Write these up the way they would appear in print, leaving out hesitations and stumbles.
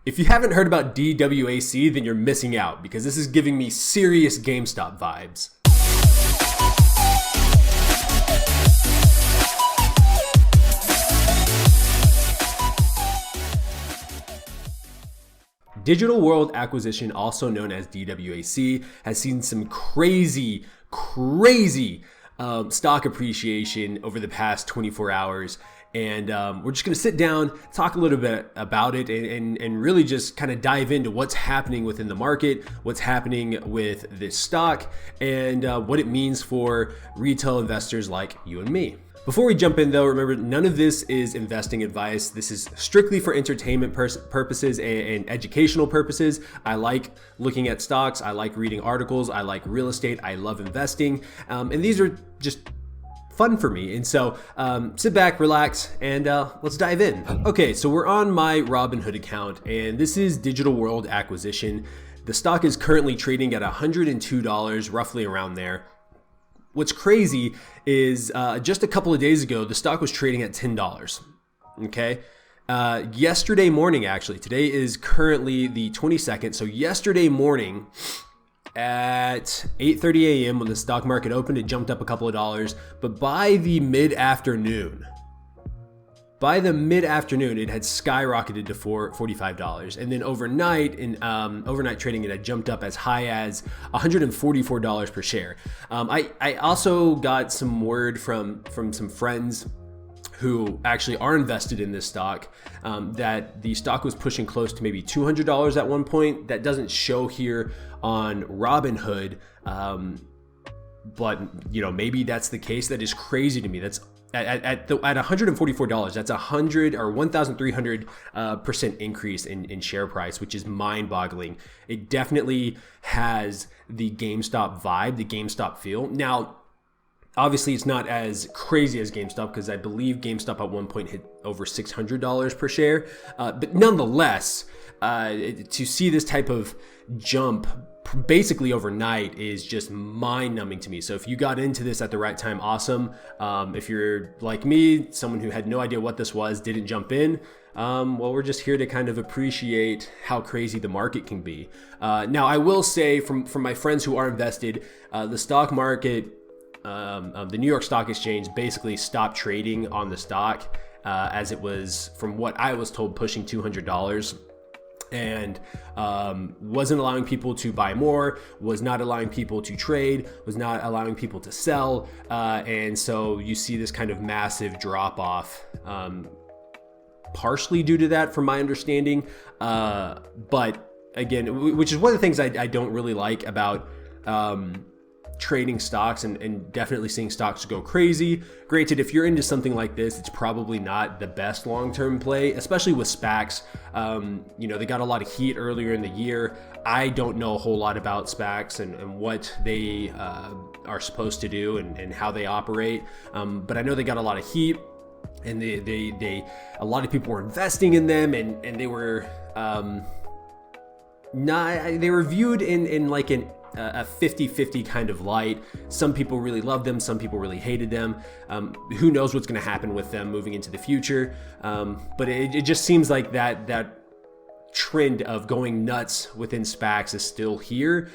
If you haven't heard about DWAC, then you're missing out because this is giving me serious Gamestop vibes. Digital World Acquisition, also known as DWAC, has seen some crazy stock appreciation over the past 24 hours. And we're just gonna sit down, talk a little bit about it, and really just kind of dive into what's happening within the market, what's happening with this stock, and what it means for retail investors like you and me. Before we jump in though, remember none of this is investing advice. This is strictly for entertainment purposes and educational purposes. I like looking at stocks, I like reading articles, I like real estate, I love investing, and these are just fun for me. And so sit back, relax, and let's dive in. Okay, so we're on my Robinhood account, and this is Digital World Acquisition. The stock is currently trading at $102, roughly around there. What's crazy is just a couple of days ago, the stock was trading at $10. Okay. Yesterday morning, actually, today is currently the 22nd. So yesterday morning at 8:30 a.m. when the stock market opened, it jumped up a couple of dollars. But by the mid-afternoon, it had skyrocketed to $45, and then overnight trading, it had jumped up as high as $144 per share. I also got some word from some friends who actually are invested in this stock, that the stock was pushing close to maybe $200 at one point. That doesn't show here on Robinhood, but maybe that's the case. That is crazy to me. That's at $144, that's 1,300% increase in share price, which is mind-boggling. It definitely has the GameStop vibe, the GameStop feel. Now, obviously, it's not as crazy as GameStop because I believe GameStop at one point hit over $600 per share. But nonetheless, to see this type of jump basically overnight is just mind-numbing to me. So if you got into this at the right time, awesome. If you're like me, someone who had no idea what this was, didn't jump in, well, we're just here to kind of appreciate how crazy the market can be. Now, I will say from my friends who are invested, the stock market, the New York Stock Exchange basically stopped trading on the stock as it was, from what I was told, pushing $200. And wasn't allowing people to buy more, was not allowing people to trade, was not allowing people to sell. And so you see this kind of massive drop off, partially due to that from my understanding. But again, which is one of the things I don't really like about trading stocks and definitely seeing stocks go crazy. Granted, if you're into something like this, it's probably not the best long-term play, especially with SPACs. They got a lot of heat earlier in the year. I don't know a whole lot about SPACs and what they are supposed to do and how they operate. But I know they got a lot of heat, and a lot of people were investing in them, and they were they were viewed in like a 50-50 kind of light. Some people really loved them, some people really hated them. Who knows what's going to happen with them moving into the future. But it just seems like that trend of going nuts within SPACs is still here,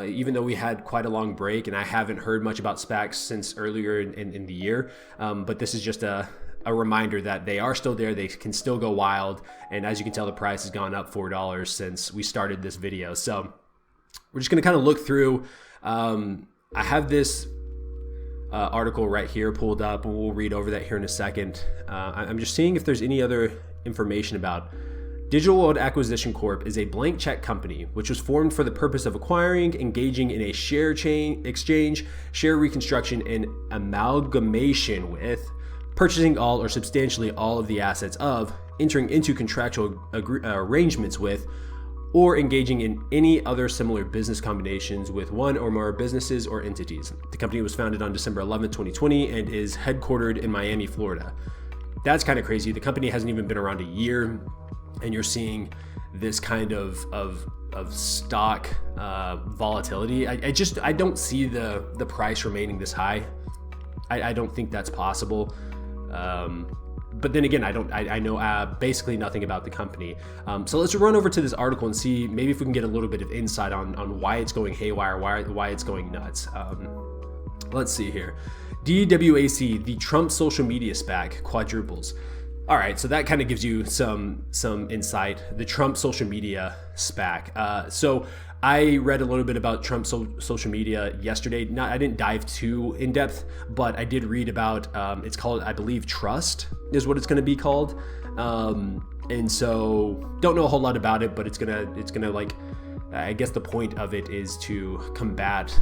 even though we had quite a long break, and I haven't heard much about SPACs since earlier in the year. But this is just a reminder that they are still there, they can still go wild, and as you can tell, the price has gone up $4 since we started this video. So we're just going to kind of look through. I have this article right here pulled up, and we'll read over that here in a second. I'm just seeing if there's any other information about Digital World Acquisition Corp. Is a blank check company which was formed for the purpose of acquiring, engaging in a share chain exchange, share reconstruction, and amalgamation with, purchasing all or substantially all of the assets of, entering into contractual arrangements with, or engaging in any other similar business combinations with one or more businesses or entities. The company was founded on December 11, 2020 and is headquartered in Miami, Florida. That's kind of crazy. The company hasn't even been around a year, and you're seeing this kind of stock volatility. I don't see the price remaining this high. I don't think that's possible. but then again, I know basically nothing about the company. So let's run over to this article and see maybe if we can get a little bit of insight on why it's going haywire, why it's going nuts. Let's see here. DWAC, the Trump social media SPAC, quadruples. All right, so that kind of gives you some insight. The Trump social media SPAC. So I read a little bit about Trump's social media yesterday. I didn't dive too in depth, but I did read about. It's called, I believe, Trust is what it's going to be called. And so don't know a whole lot about it, but it's gonna like, I guess the point of it is to combat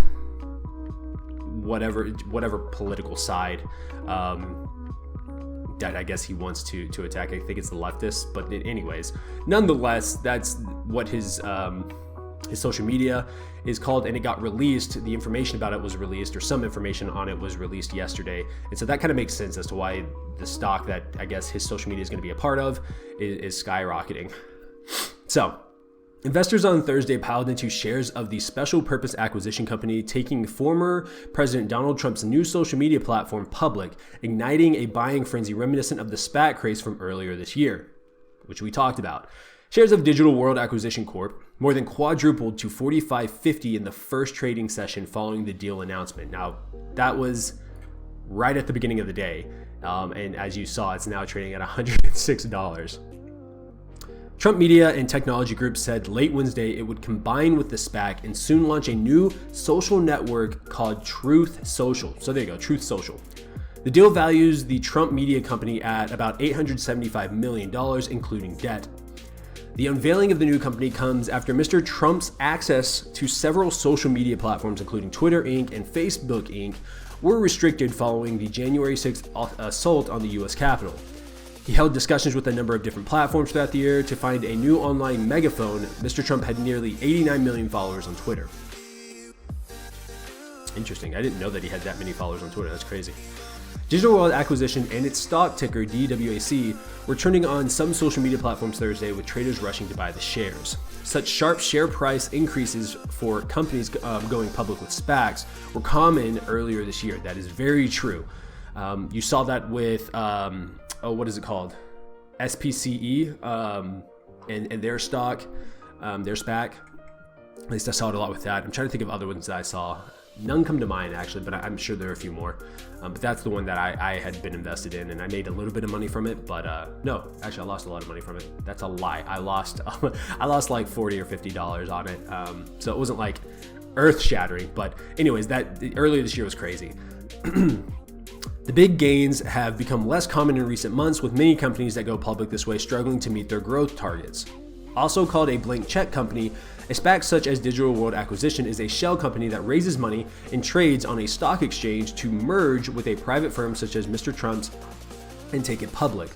whatever political side that I guess he wants to attack. I think it's the leftists, but anyways, nonetheless, that's what his social media is called, and it got released. The information about it was released, or some information on it was released yesterday, and so that kind of makes sense as to why the stock that I guess his social media is going to be a part of is skyrocketing. So investors on Thursday piled into shares of the special purpose acquisition company, taking former President Donald Trump's new social media platform public, igniting a buying frenzy reminiscent of the SPAC craze from earlier this year, which we talked about. Shares of Digital World Acquisition Corp more than quadrupled to $45.50 in the first trading session following the deal announcement. Now, that was right at the beginning of the day, and as you saw, it's now trading at $106. Trump Media and Technology Group said late Wednesday it would combine with the SPAC and soon launch a new social network called Truth Social. So there you go, Truth Social. The deal values the Trump Media company at about $875 million, including debt. The unveiling of the new company comes after Mr. Trump's access to several social media platforms, including Twitter Inc. and Facebook Inc., were restricted following the January 6th assault on the U.S. Capitol. He held discussions with a number of different platforms throughout the year to find a new online megaphone. Mr. Trump had nearly 89 million followers on Twitter. Interesting. I didn't know that he had that many followers on Twitter. That's crazy. Digital World Acquisition and its stock ticker DWAC were turning on some social media platforms Thursday, with traders rushing to buy the shares. Such sharp share price increases for companies going public with SPACs were common earlier this year. That is very true. You saw that with, what is it called? SPCE and their stock, their SPAC. At least I saw it a lot with that. I'm trying to think of other ones that I saw. None come to mind actually, but I'm sure there are a few more. But that's the one that I had been invested in, and I made a little bit of money from it. But no, actually, I lost a lot of money from it. That's a lie. I lost like $40 or $50 on it. So it wasn't like earth shattering. But anyways, that earlier this year was crazy. The big gains have become less common in recent months, with many companies that go public this way struggling to meet their growth targets. Also called a blank check company, a SPAC such as Digital World Acquisition is a shell company that raises money and trades on a stock exchange to merge with a private firm such as Mr. Trump's and take it public.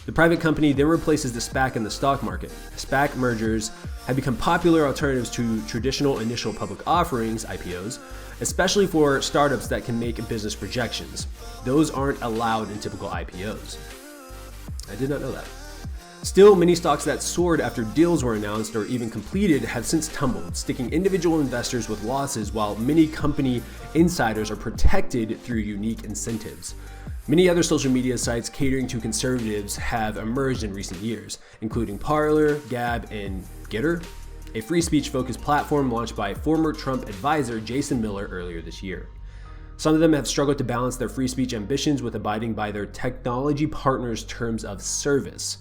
The private company then replaces the SPAC in the stock market. SPAC mergers have become popular alternatives to traditional initial public offerings, IPOs, especially for startups that can make business projections. Those aren't allowed in typical IPOs. I did not know that. Still, many stocks that soared after deals were announced or even completed have since tumbled, sticking individual investors with losses, while many company insiders are protected through unique incentives. Many other social media sites catering to conservatives have emerged in recent years, including Parler, Gab, and Getter, a free speech-focused platform launched by former Trump advisor Jason Miller earlier this year. Some of them have struggled to balance their free speech ambitions with abiding by their technology partners' terms of service.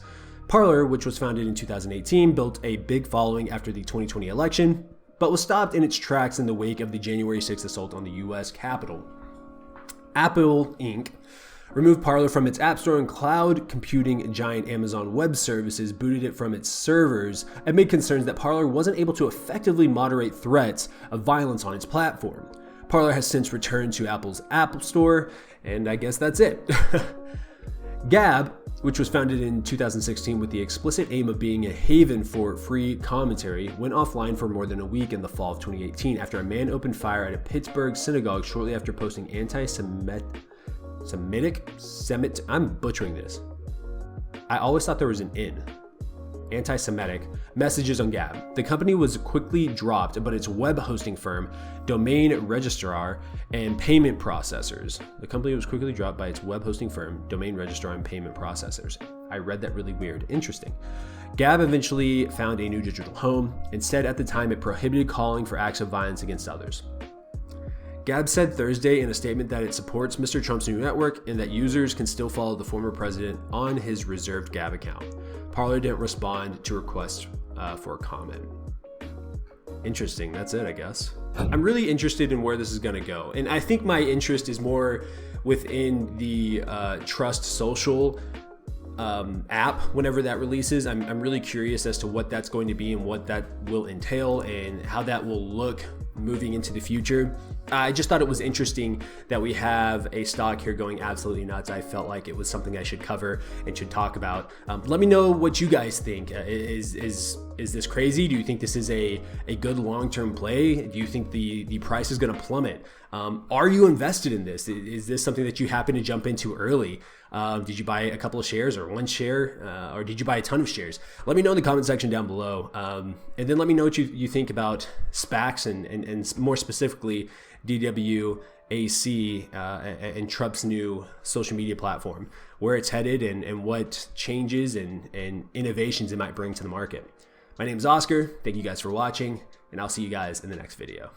Parler, which was founded in 2018, built a big following after the 2020 election, but was stopped in its tracks in the wake of the January 6th assault on the U.S. Capitol. Apple Inc. removed Parler from its App Store, and cloud computing giant Amazon Web Services booted it from its servers amid concerns that Parler wasn't able to effectively moderate threats of violence on its platform. Parler has since returned to Apple's App Store, and I guess that's it. Gab, which was founded in 2016 with the explicit aim of being a haven for free commentary, went offline for more than a week in the fall of 2018 after a man opened fire at a Pittsburgh synagogue shortly after posting I'm butchering this. I always thought there was an N. anti-Semitic messages on Gab. The company was quickly dropped, but its web hosting firm, domain registrar, and payment processors. The company was quickly dropped by its web hosting firm, domain registrar, and payment processors. I read that really weird. Interesting. Gab eventually found a new digital home. Instead, at the time, it prohibited calling for acts of violence against others. Gab said Thursday in a statement that it supports Mr. Trump's new network and that users can still follow the former president on his reserved Gab account. Parler didn't respond to requests for comment. Interesting. That's it, I guess. I'm really interested in where this is going to go. And I think my interest is more within the Trust Social app whenever that releases. I'm really curious as to what that's going to be and what that will entail and how that will look moving into the future. I just thought it was interesting that we have a stock here going absolutely nuts. I felt like it was something I should cover and should talk about. Let me know what you guys think. Is this crazy? Do you think this is a good long-term play? Do you think the price is going to plummet? Are you invested in this? Is this something that you happen to jump into early? Did you buy a couple of shares or one share, or did you buy a ton of shares? Let me know in the comment section down below. And then let me know what you think about SPACs and more specifically DWAC and Trump's new social media platform, where it's headed and what changes and innovations it might bring to the market. My name is Oscar. Thank you guys for watching, and I'll see you guys in the next video.